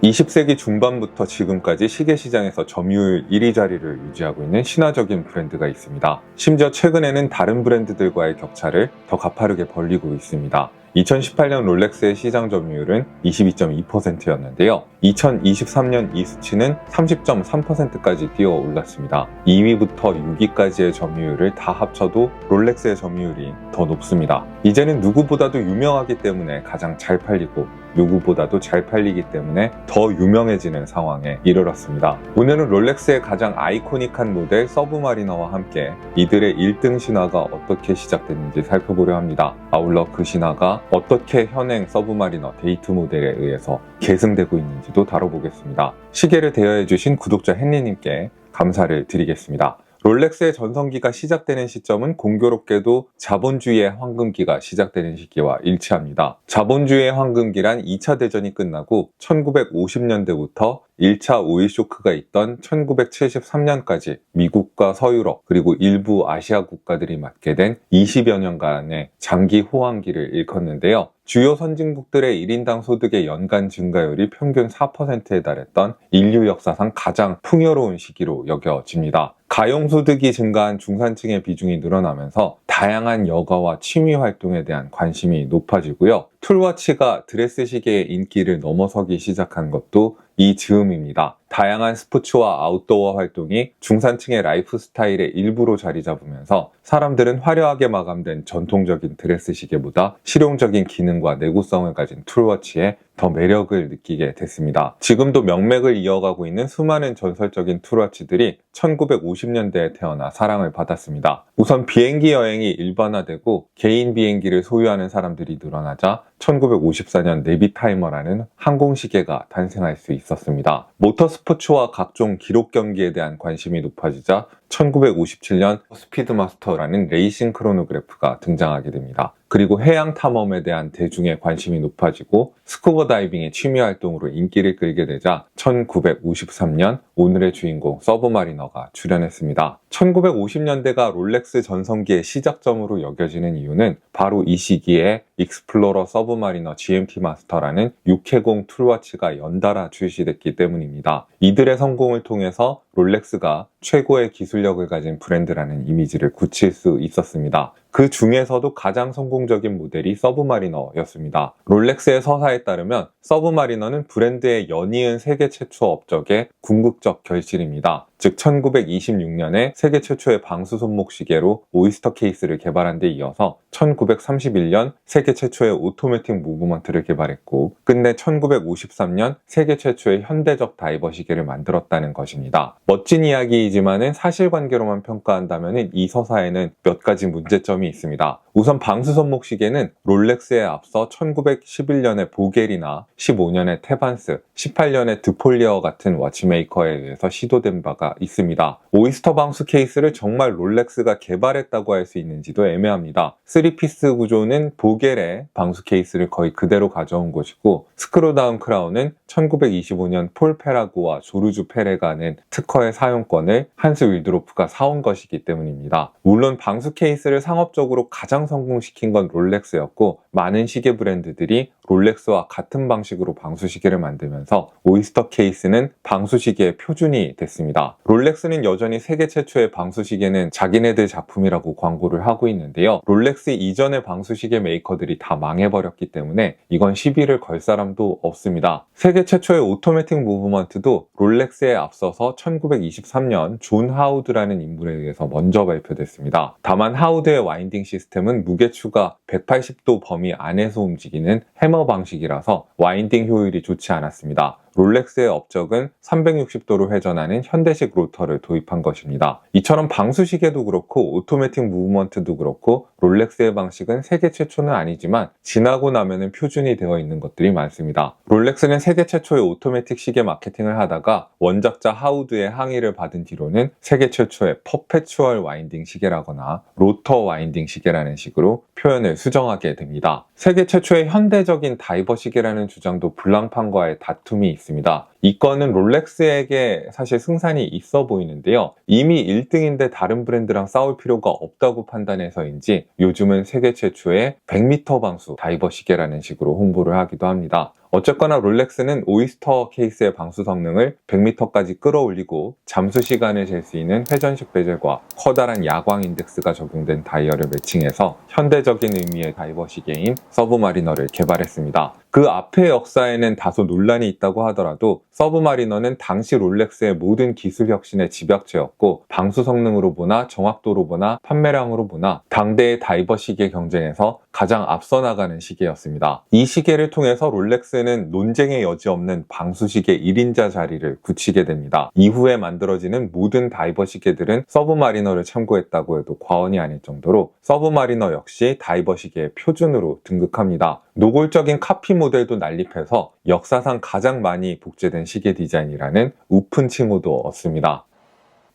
20세기 중반부터 지금까지 시계 시장에서 점유율 1위 자리를 유지하고 있는 신화적인 브랜드가 있습니다. 심지어 최근에는 다른 브랜드들과의 격차를 더 가파르게 벌리고 있습니다. 2018년 롤렉스의 시장 점유율은 22.2%였는데요. 2023년 이 수치는 30.3%까지 뛰어 올랐습니다. 2위부터 6위까지의 점유율을 다 합쳐도 롤렉스의 점유율이 더 높습니다. 이제는 누구보다도 유명하기 때문에 가장 잘 팔리고 누구보다도 잘 팔리기 때문에 더 유명해지는 상황에 이르렀습니다. 오늘은 롤렉스의 가장 아이코닉한 모델 서브마리너와 함께 이들의 1등 신화가 어떻게 시작됐는지 살펴보려 합니다. 아울러 그 신화가 어떻게 현행 서브마리너 데이트 모델에 의해서 계승되고 있는지도 다뤄보겠습니다. 시계를 대여해주신 구독자 헨리님께 감사를 드리겠습니다. 롤렉스의 전성기가 시작되는 시점은 공교롭게도 자본주의의 황금기가 시작되는 시기와 일치합니다. 자본주의의 황금기란 2차 대전이 끝나고 1950년대부터 1차 오일 쇼크가 있던 1973년까지 미국과 서유럽 그리고 일부 아시아 국가들이 맞게 된 20여 년간의 장기 호황기를 일컫는데요. 주요 선진국들의 1인당 소득의 연간 증가율이 평균 4%에 달했던 인류 역사상 가장 풍요로운 시기로 여겨집니다. 가용소득이 증가한 중산층의 비중이 늘어나면서 다양한 여가와 취미 활동에 대한 관심이 높아지고요. 툴워치가 드레스 시계의 인기를 넘어서기 시작한 것도 이 즈음입니다. 다양한 스포츠와 아웃도어 활동이 중산층의 라이프 스타일의 일부로 자리 잡으면서 사람들은 화려하게 마감된 전통적인 드레스 시계보다 실용적인 기능과 내구성을 가진 툴워치에 더 매력을 느끼게 됐습니다. 지금도 명맥을 이어가고 있는 수많은 전설적인 툴워치들이 1950년대에 태어나 사랑을 받았습니다. 우선 비행기 여행이 일반화되고 개인 비행기를 소유하는 사람들이 늘어나자 1954년 네비타이머라는 항공시계가 탄생할 수 있었습니다. 모터스포츠와 각종 기록 경기에 대한 관심이 높아지자 1957년 스피드마스터라는 레이싱 크로노그래프가 등장하게 됩니다. 그리고 해양 탐험에 대한 대중의 관심이 높아지고 스쿠버 다이빙의 취미 활동으로 인기를 끌게 되자 1953년 오늘의 주인공 서브마리너가 출연했습니다. 1950년대가 롤렉스 전성기의 시작점으로 여겨지는 이유는 바로 이 시기에 익스플로러 서브마리너 GMT 마스터라는 육해공 툴워치가 연달아 출시됐기 때문입니다. 이들의 성공을 통해서 롤렉스가 최고의 기술력을 가진 브랜드라는 이미지를 굳힐 수 있었습니다. 그 중에서도 가장 성공적인 모델이 서브마리너였습니다. 롤렉스의 서사에 따르면 서브마리너는 브랜드의 연이은 세계 최초 업적의 궁극적 결실입니다. 즉 1926년에 세계 최초의 방수 손목 시계로 오이스터 케이스를 개발한 데 이어서 1931년 세계 최초의 오토매틱 무브먼트를 개발했고 끝내 1953년 세계 최초의 현대적 다이버 시계를 만들었다는 것입니다. 멋진 이야기이지만은 사실관계로만 평가한다면 이 서사에는 몇 가지 문제점이 있습니다. 우선 방수 손목 시계는 롤렉스에 앞서 1911년에 보겔이나 15년에 테반스, 18년에 드폴리어 같은 워치메이커에 의해서 시도된 바가 있습니다. 오이스터 방수 케이스를 정말 롤렉스가 개발했다고 할 수 있는지도 애매합니다. 3피스 구조는 보겔의 방수 케이스를 거의 그대로 가져온 것이고 스크루다운 크라운은 1925년 폴 페라그와 조르주 페레가 낸 특허의 사용권을 한스 윌드로프가 사온 것이기 때문입니다. 물론 방수 케이스를 상업적으로 가장 성공시킨 건 롤렉스였고 많은 시계 브랜드들이 롤렉스와 같은 방식으로 방수시계를 만들면서 오이스터 케이스는 방수시계의 표준이 됐습니다. 롤렉스는 여전히 세계 최초의 방수시계는 자기네들 작품이라고 광고를 하고 있는데요. 롤렉스 이전의 방수시계 메이커들이 다 망해버렸기 때문에 이건 시비를 걸 사람도 없습니다. 세계 최초의 오토매틱 무브먼트도 롤렉스에 앞서서 1923년 존 하우드라는 인물에 의해서 먼저 발표됐습니다. 다만 하우드의 와인딩 시스템은 무게추가 180도 범위 안에서 움직이는 해머 방식이라서 와인딩 효율이 좋지 않았습니다. 롤렉스의 업적은 360도로 회전하는 현대식 로터를 도입한 것입니다. 이처럼 방수시계도 그렇고 오토매틱 무브먼트도 그렇고 롤렉스의 방식은 세계 최초는 아니지만 지나고 나면은 표준이 되어 있는 것들이 많습니다. 롤렉스는 세계 최초의 오토매틱 시계 마케팅을 하다가 원작자 하우드의 항의를 받은 뒤로는 세계 최초의 퍼페추얼 와인딩 시계라거나 로터 와인딩 시계라는 식으로 표현을 수정하게 됩니다. 세계 최초의 현대적인 다이버 시계라는 주장도 불랑판과의 다툼이 있습니다. 이 건은 롤렉스에게 사실 승산이 있어 보이는데요. 이미 1등인데 다른 브랜드랑 싸울 필요가 없다고 판단해서인지 요즘은 세계 최초의 100m 방수 다이버 시계라는 식으로 홍보를 하기도 합니다. 어쨌거나 롤렉스는 오이스터 케이스의 방수 성능을 100m까지 끌어올리고 잠수 시간을 잴 수 있는 회전식 베젤과 커다란 야광 인덱스가 적용된 다이얼을 매칭해서 현대적인 의미의 다이버 시계인 서브마리너를 개발했습니다. 그 앞의 역사에는 다소 논란이 있다고 하더라도 서브마리너는 당시 롤렉스의 모든 기술 혁신의 집약체였고 방수 성능으로 보나 정확도로 보나 판매량으로 보나 당대의 다이버 시계 경쟁에서 가장 앞서 나가는 시계였습니다. 이 시계를 통해서 롤렉스는 논쟁의 여지 없는 방수 시계 1인자 자리를 굳히게 됩니다. 이후에 만들어지는 모든 다이버 시계들은 서브마리너를 참고했다고 해도 과언이 아닐 정도로 서브마리너 역시 다이버 시계의 표준으로 등극합니다. 노골적인 카피 모델도 난립해서 역사상 가장 많이 복제된 시계 디자인이라는 우픈 칭호도 얻습니다.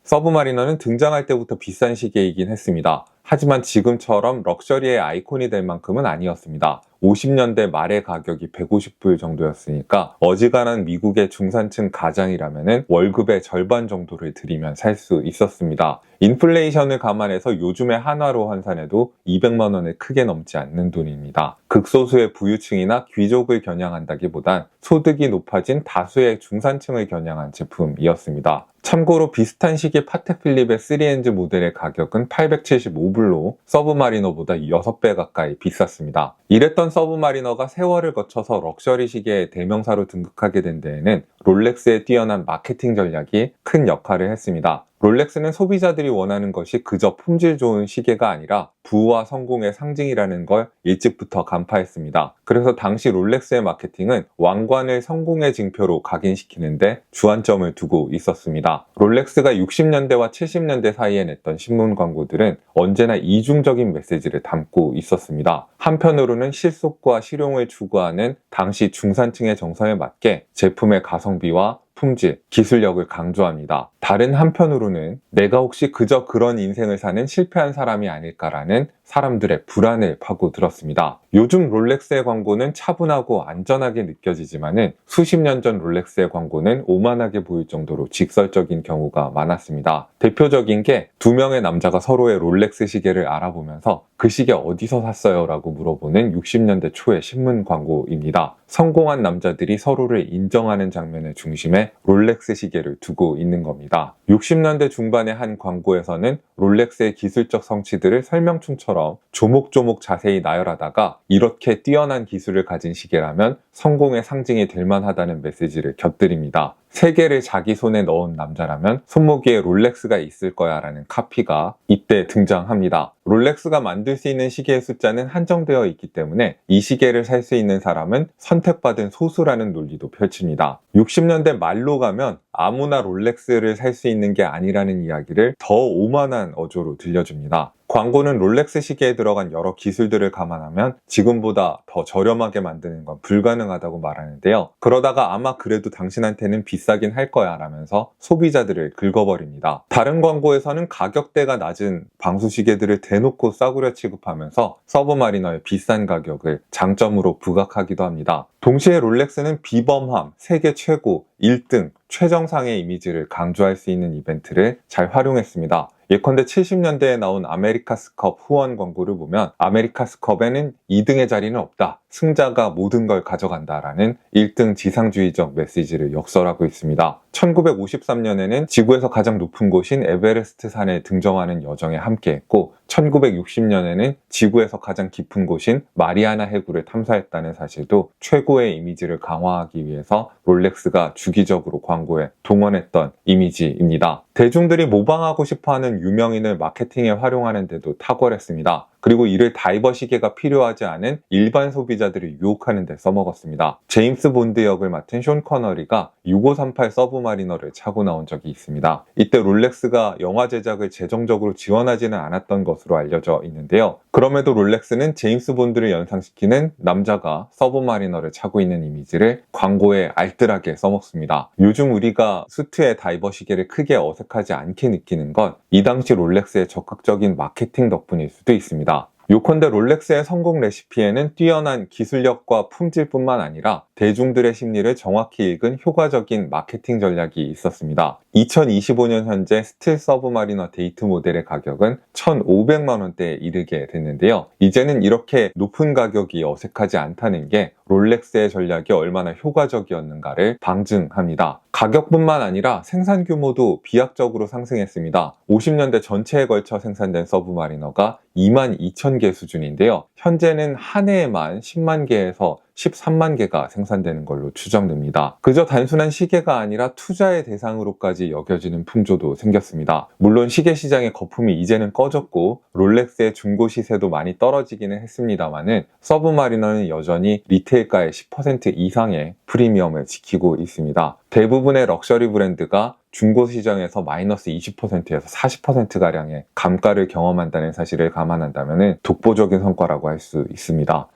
서브마리너는 등장할 때부터 비싼 시계이긴 했습니다. 하지만 지금처럼 럭셔리의 아이콘이 될 만큼은 아니었습니다. 50년대 말의 가격이 150불 정도였으니까 어지간한 미국의 중산층 가장이라면 월급의 절반 정도를 들이면 살 수 있었습니다. 인플레이션을 감안해서 요즘의 한화로 환산해도 200만 원을 크게 넘지 않는 돈입니다. 극소수의 부유층이나 귀족을 겨냥한다기보단 소득이 높아진 다수의 중산층을 겨냥한 제품이었습니다. 참고로 비슷한 시기 파텍 필립의 3엔즈 모델의 가격은 875불로 서브마리너보다 6배 가까이 비쌌습니다. 이랬던 서브마리너가 세월을 거쳐서 럭셔리 시계의 대명사로 등극하게 된 데에는 롤렉스의 뛰어난 마케팅 전략이 큰 역할을 했습니다. 롤렉스는 소비자들이 원하는 것이 그저 품질 좋은 시계가 아니라 부와 성공의 상징이라는 걸 일찍부터 간파했습니다. 그래서 당시 롤렉스의 마케팅은 왕관을 성공의 징표로 각인시키는데 주안점을 두고 있었습니다. 롤렉스가 60년대와 70년대 사이에 냈던 신문 광고들은 언제나 이중적인 메시지를 담고 있었습니다. 한편으로는 실속과 실용을 추구하는 당시 중산층의 정서에 맞게 제품의 가성비와 품질, 기술력을 강조합니다. 다른 한편으로는 내가 혹시 그저 그런 인생을 사는 실패한 사람이 아닐까라는 사람들의 불안을 파고들었습니다. 요즘 롤렉스의 광고는 차분하고 안전하게 느껴지지만은 수십 년 전 롤렉스의 광고는 오만하게 보일 정도로 직설적인 경우가 많았습니다. 대표적인 게 두 명의 남자가 서로의 롤렉스 시계를 알아보면서 그 시계 어디서 샀어요? 라고 물어보는 60년대 초의 신문 광고입니다. 성공한 남자들이 서로를 인정하는 장면을 중심에 롤렉스 시계를 두고 있는 겁니다. 60년대 중반의 한 광고에서는 롤렉스의 기술적 성취들을 설명충처럼 조목조목 자세히 나열하다가 이렇게 뛰어난 기술을 가진 시계라면 성공의 상징이 될 만하다는 메시지를 곁들입니다. 세계를 자기 손에 넣은 남자라면 손목에 롤렉스가 있을 거야 라는 카피가 이때 등장합니다. 롤렉스가 만들 수 있는 시계의 숫자는 한정되어 있기 때문에 이 시계를 살 수 있는 사람은 선택받은 소수라는 논리도 펼칩니다. 60년대 말로 가면 아무나 롤렉스를 살 수 있는 게 아니라는 이야기를 더 오만한 어조로 들려줍니다. 광고는 롤렉스 시계에 들어간 여러 기술들을 감안하면 지금보다 더 저렴하게 만드는 건 불가능하다고 말하는데요. 그러다가 아마 그래도 당신한테는 비싸긴 할 거야 라면서 소비자들을 긁어버립니다. 다른 광고에서는 가격대가 낮은 방수 시계들을 대놓고 싸구려 취급하면서 서브마리너의 비싼 가격을 장점으로 부각하기도 합니다. 동시에 롤렉스는 비범함, 세계 최고, 1등, 최정상의 이미지를 강조할 수 있는 이벤트를 잘 활용했습니다. 예컨대 70년대에 나온 아메리카스컵 후원 광고를 보면 아메리카스컵에는 2등의 자리는 없다. 승자가 모든 걸 가져간다라는 1등 지상주의적 메시지를 역설하고 있습니다. 1953년에는 지구에서 가장 높은 곳인 에베레스트 산에 등정하는 여정에 함께했고 1960년에는 지구에서 가장 깊은 곳인 마리아나 해구를 탐사했다는 사실도 최고의 이미지를 강화하기 위해서 롤렉스가 주기적으로 광고에 동원했던 이미지입니다. 대중들이 모방하고 싶어하는 유명인을 마케팅에 활용하는 데도 탁월했습니다. 그리고 이를 다이버 시계가 필요하지 않은 일반 소비자들을 유혹하는 데 써먹었습니다. 제임스 본드 역을 맡은 숀 커너리가 6538 서브마리너를 차고 나온 적이 있습니다. 이때 롤렉스가 영화 제작을 재정적으로 지원하지는 않았던 것으로 알려져 있는데요. 그럼에도 롤렉스는 제임스 본드를 연상시키는 남자가 서브마리너를 차고 있는 이미지를 광고에 알뜰하게 써먹습니다. 요즘 우리가 수트의 다이버 시계를 크게 어색하지 않게 느끼는 건 이 당시 롤렉스의 적극적인 마케팅 덕분일 수도 있습니다. 요컨대 롤렉스의 성공 레시피에는 뛰어난 기술력과 품질뿐만 아니라 대중들의 심리를 정확히 읽은 효과적인 마케팅 전략이 있었습니다. 2025년 현재 스틸 서브마리너 데이트 모델의 가격은 1,500만 원대에 이르게 됐는데요. 이제는 이렇게 높은 가격이 어색하지 않다는 게 롤렉스의 전략이 얼마나 효과적이었는가를 방증합니다. 가격뿐만 아니라 생산 규모도 비약적으로 상승했습니다. 50년대 전체에 걸쳐 생산된 서브마리너가 22,000개 수준인데요. 현재는 한 해에만 10만 개에서 13만 개가 생산되는 걸로 추정됩니다. 그저 단순한 시계가 아니라 투자의 대상으로까지 여겨지는 품조도 생겼습니다. 물론 시계 시장의 거품이 이제는 꺼졌고 롤렉스의 중고 시세도 많이 떨어지기는 했습니다만은 서브마리너는 여전히 리테일가의 10% 이상의 프리미엄을 지키고 있습니다. 대부분의 럭셔리 브랜드가 중고 시장에서 마이너스 20%에서 40%가량의 감가를 경험한다는 사실을 감안한다면 독보적인 성과라고 할 수 있습니다.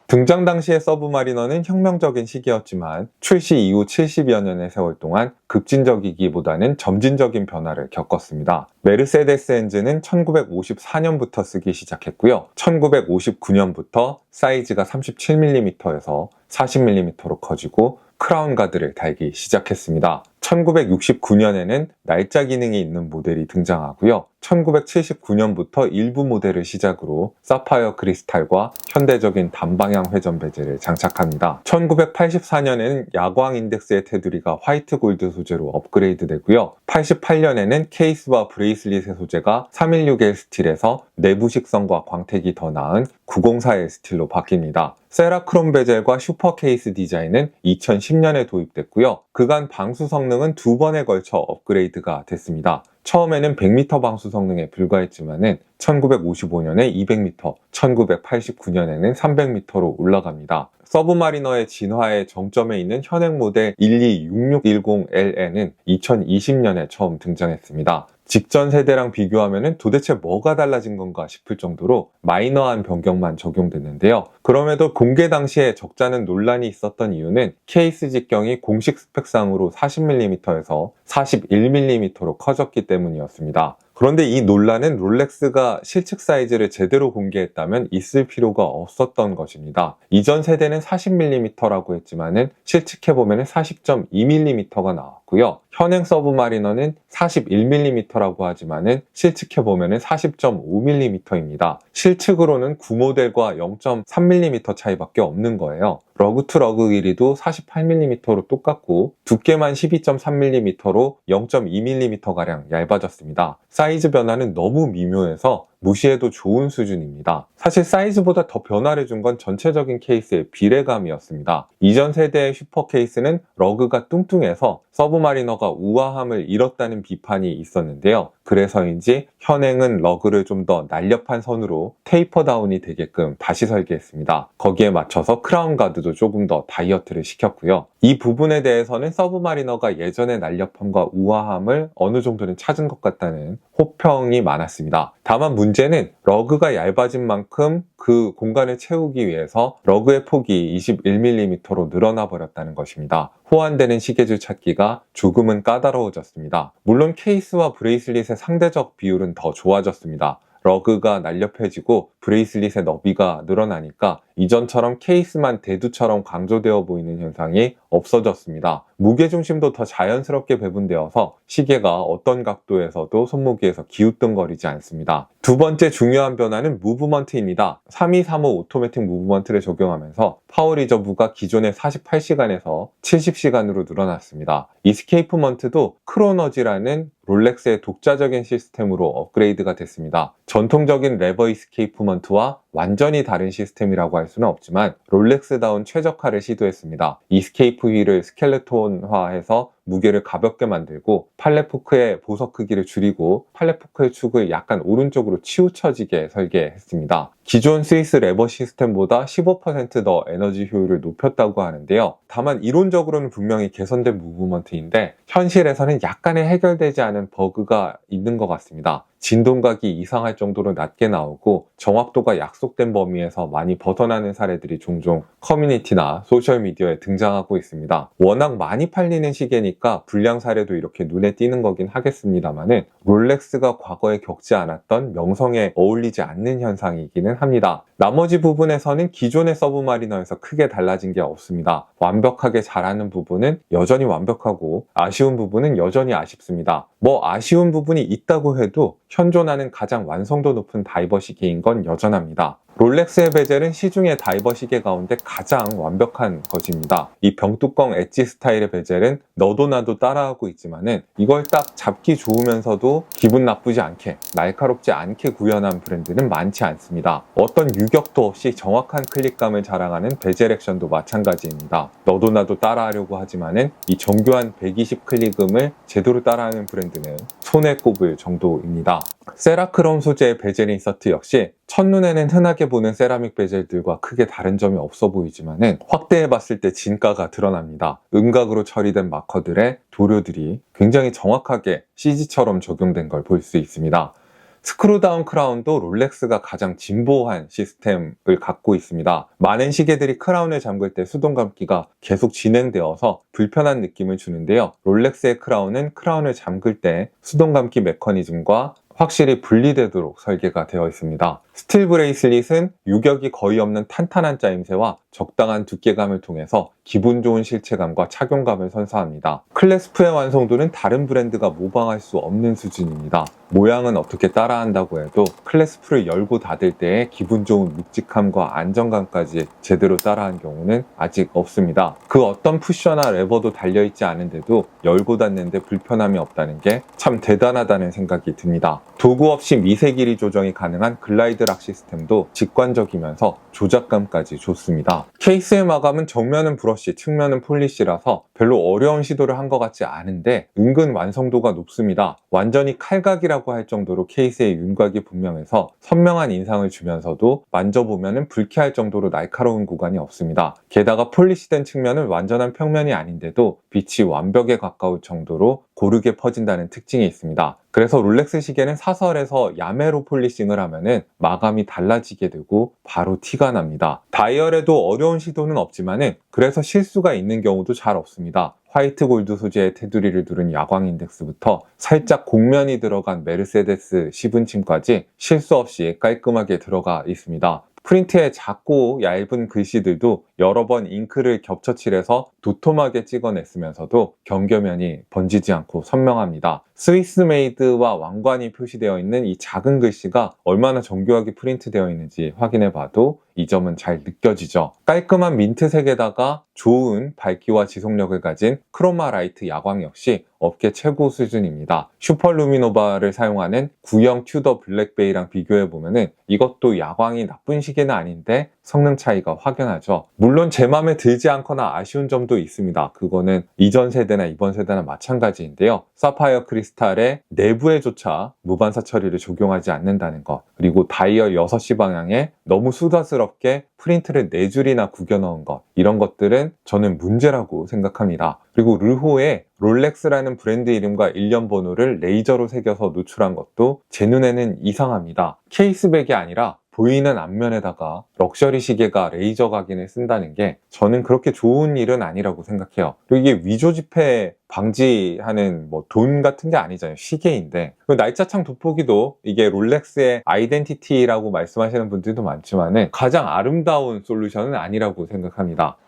등장 당시의 서브마리너는 혁명적인 시기였지만 출시 이후 70여 년의 세월 동안 급진적이기보다는 점진적인 변화를 겪었습니다. 메르세데스 벤츠는 1954년부터 쓰기 시작했고요. 1959년부터 사이즈가 37mm에서 40mm로 커지고 크라운 가드를 달기 시작했습니다. 1969년에는 날짜 기능이 있는 모델이 등장하고요. 1979년부터 일부 모델을 시작으로 사파이어 크리스탈과 현대적인 단방향 회전 베젤을 장착합니다. 1984년에는 야광 인덱스의 테두리가 화이트 골드 소재로 업그레이드 되고요. 88년에는 케이스와 브레이슬릿의 소재가 316L 스틸에서 내부 식성과 광택이 더 나은 904L 스틸로 바뀝니다. 세라크롬 베젤과 슈퍼 케이스 디자인은 2010년에 도입됐고요. 그간 방수 성능은 두 번에 걸쳐 업그레이드가 됐습니다. 처음에는 100m 방수 성능에 불과했지만은 1955년에 200m, 1989년에는 300m로 올라갑니다. 서브마리너의 진화의 정점에 있는 현행 모델 126610LN은 2020년에 처음 등장했습니다. 직전 세대랑 비교하면 도대체 뭐가 달라진 건가 싶을 정도로 마이너한 변경만 적용됐는데요. 그럼에도 공개 당시에 적자는 논란이 있었던 이유는 케이스 직경이 공식 스펙상으로 40mm에서 41mm로 커졌기 때문이었습니다. 그런데 이 논란은 롤렉스가 실측 사이즈를 제대로 공개했다면 있을 필요가 없었던 것입니다. 이전 세대는 40mm라고 했지만은 실측해보면 40.2mm가 나왔고요. 현행 서브마리너는 41mm라고 하지만은 실측해보면 40.5mm입니다. 실측으로는 9모델과 0.3mm 차이밖에 없는 거예요. 러그2 러그 길이도 48mm로 똑같고 두께만 12.3mm로 0.2mm가량 얇아졌습니다. 사이즈 변화는 너무 미묘해서 무시해도 좋은 수준입니다. 사실 사이즈보다 더 변화를 준 건 전체적인 케이스의 비례감이었습니다. 이전 세대의 슈퍼 케이스는 러그가 뚱뚱해서 서브마리너가 우아함을 잃었다는 비판이 있었는데요. 그래서인지 현행은 러그를 좀 더 날렵한 선으로 테이퍼 다운이 되게끔 다시 설계했습니다. 거기에 맞춰서 크라운 가드도 조금 더 다이어트를 시켰고요. 이 부분에 대해서는 서브마리너가 예전의 날렵함과 우아함을 어느 정도는 찾은 것 같다는 호평이 많았습니다. 다만 문제는 러그가 얇아진 만큼 그 공간을 채우기 위해서 러그의 폭이 21mm로 늘어나 버렸다는 것입니다. 호환되는 시계줄 찾기가 조금은 까다로워졌습니다. 물론 케이스와 브레이슬릿의 상대적 비율은 더 좋아졌습니다. 러그가 날렵해지고 브레이슬릿의 너비가 늘어나니까 이전처럼 케이스만 대두처럼 강조되어 보이는 현상이 없어졌습니다. 무게중심도 더 자연스럽게 배분되어서 시계가 어떤 각도에서도 손목위에서 기우뚱거리지 않습니다. 두 번째 중요한 변화는 무브먼트입니다. 3235 오토매틱 무브먼트를 적용하면서 파워 리저브가 기존의 48시간에서 70시간으로 늘어났습니다. 이스케이프먼트도 크로너지라는 롤렉스의 독자적인 시스템으로 업그레이드가 됐습니다. 전통적인 레버 이스케이프먼트와 완전히 다른 시스템이라고 할 수는 없지만 롤렉스다운 최적화를 시도했습니다. 이스케이프 휠을 스켈레톤화해서 무게를 가볍게 만들고 팔레포크의 보석 크기를 줄이고 팔레포크의 축을 약간 오른쪽으로 치우쳐지게 설계했습니다. 기존 스위스 레버 시스템보다 15% 더 에너지 효율을 높였다고 하는데요. 다만 이론적으로는 분명히 개선된 무브먼트인데 현실에서는 약간의 해결되지 않은 버그가 있는 것 같습니다. 진동각이 이상할 정도로 낮게 나오고 정확도가 약속된 범위에서 많이 벗어나는 사례들이 종종 커뮤니티나 소셜미디어에 등장하고 있습니다. 워낙 많이 팔리는 시계니까 보니까 불량 사례도 이렇게 눈에 띄는 거긴 하겠습니다만은 롤렉스가 과거에 겪지 않았던 명성에 어울리지 않는 현상이기는 합니다. 나머지 부분에서는 기존의 서브마리너에서 크게 달라진 게 없습니다. 완벽하게 잘하는 부분은 여전히 완벽하고 아쉬운 부분은 여전히 아쉽습니다. 아쉬운 부분이 있다고 해도 현존하는 가장 완성도 높은 다이버 시계인 건 여전합니다. 롤렉스의 베젤은 시중의 다이버 시계 가운데 가장 완벽한 것입니다. 이 병뚜껑 엣지 스타일의 베젤은 너도 나도 따라하고 있지만은 이걸 딱 잡기 좋으면서도 기분 나쁘지 않게, 날카롭지 않게 구현한 브랜드는 많지 않습니다. 어떤 유격도 없이 정확한 클릭감을 자랑하는 베젤 액션도 마찬가지입니다. 너도 나도 따라하려고 하지만은 이 정교한 120 클릭음을 제대로 따라하는 브랜드는 손에 꼽을 정도입니다. 세라크롬 소재의 베젤 인서트 역시 첫눈에는 흔하게 보는 세라믹 베젤들과 크게 다른 점이 없어 보이지만은 확대해 봤을 때 진가가 드러납니다. 음각으로 처리된 마커들의 도료들이 굉장히 정확하게 CG처럼 적용된 걸 볼 수 있습니다. 스크루다운 크라운도 롤렉스가 가장 진보한 시스템을 갖고 있습니다. 많은 시계들이 크라운을 잠글 때 수동 감기가 계속 진행되어서 불편한 느낌을 주는데요. 롤렉스의 크라운은 크라운을 잠글 때 수동 감기 메커니즘과 확실히 분리되도록 설계가 되어 있습니다. 스틸 브레이슬릿은 유격이 거의 없는 탄탄한 짜임새와 적당한 두께감을 통해서 기분 좋은 실체감과 착용감을 선사합니다. 클래스프의 완성도는 다른 브랜드가 모방할 수 없는 수준입니다. 모양은 어떻게 따라한다고 해도 클래스프를 열고 닫을 때의 기분 좋은 묵직함과 안정감까지 제대로 따라한 경우는 아직 없습니다. 그 어떤 푸셔나 레버도 달려있지 않은데도 열고 닫는데 불편함이 없다는 게 참 대단하다는 생각이 듭니다. 도구 없이 미세 길이 조정이 가능한 글라이드 락 시스템도 직관적이면서 조작감까지 좋습니다. 케이스의 마감은 정면은 브러쉬, 측면은 폴리시라서 별로 어려운 시도를 한 것 같지 않은데 은근 완성도가 높습니다. 완전히 칼각이라고 할 정도로 케이스의 윤곽이 분명해서 선명한 인상을 주면서도 만져보면 불쾌할 정도로 날카로운 구간이 없습니다. 게다가 폴리시된 측면은 완전한 평면이 아닌데도 빛이 완벽에 가까울 정도로 고르게 퍼진다는 특징이 있습니다. 그래서 롤렉스 시계는 사설에서 야매로 폴리싱을 하면은 마감이 달라지게 되고 바로 티가 납니다. 다이얼에도 어려운 시도는 없지만은 그래서 실수가 있는 경우도 잘 없습니다. 화이트 골드 소재의 테두리를 두른 야광 인덱스부터 살짝 곡면이 들어간 메르세데스 시분침까지 실수 없이 깔끔하게 들어가 있습니다. 프린트에 작고 얇은 글씨들도 여러 번 잉크를 겹쳐칠해서 도톰하게 찍어냈으면서도 경계면이 번지지 않고 선명합니다. 스위스 메이드와 왕관이 표시되어 있는 이 작은 글씨가 얼마나 정교하게 프린트되어 있는지 확인해봐도 이 점은 잘 느껴지죠. 깔끔한 민트색에다가 좋은 밝기와 지속력을 가진 크로마 라이트 야광 역시 업계 최고 수준입니다. 슈퍼루미노바를 사용하는 구형 튜더 블랙베이랑 비교해보면 이것도 야광이 나쁜 시계는 아닌데 성능 차이가 확연하죠. 물론 제 맘에 들지 않거나 아쉬운 점도 있습니다. 그거는 이전 세대나 이번 세대나 마찬가지인데요. 사파이어 크리스탈의 내부에조차 무반사 처리를 적용하지 않는다는 것, 그리고 다이얼 6시 방향에 너무 수다스럽게 프린트를 4줄이나 구겨 넣은 것, 이런 것들은 저는 문제라고 생각합니다. 그리고 르호에 롤렉스라는 브랜드 이름과 일련 번호를 레이저로 새겨서 노출한 것도 제 눈에는 이상합니다. 케이스백이 아니라 보이는 앞면에다가 럭셔리 시계가 레이저 각인을 쓴다는 게 저는 그렇게 좋은 일은 아니라고 생각해요. 그리고 이게 위조 지폐 방지하는 돈 같은 게 아니잖아요. 시계인데. 날짜창 돋보기도 이게 롤렉스의 아이덴티티라고 말씀하시는 분들도 많지만 가장 아름다운 솔루션은 아니라고 생각합니다.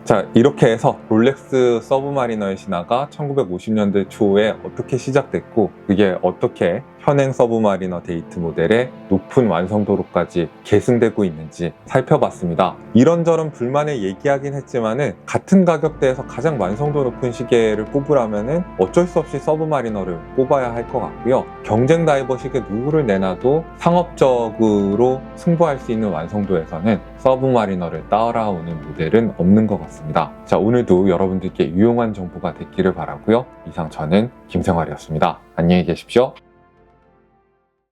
자, 이렇게 해서 롤렉스 서브마리너의 신화가 1950년대 초에 어떻게 시작됐고 그게 어떻게 현행 서브마리너 데이트 모델의 높은 완성도로까지 계승되고 있는지 살펴봤습니다. 이런저런 불만을 얘기하긴 했지만은 같은 가격대에서 가장 완성도 높은 시계를 꼽으라면은 어쩔 수 없이 서브마리너를 꼽아야 할 것 같고요. 경쟁 다이버 시계 누구를 내놔도 상업적으로 승부할 수 있는 완성도에서는 서브마리너를 따라오는 모델은 없는 것 같습니다. 자, 오늘도 여러분들께 유용한 정보가 됐기를 바라고요. 이상 저는 김생활이었습니다. 안녕히 계십시오.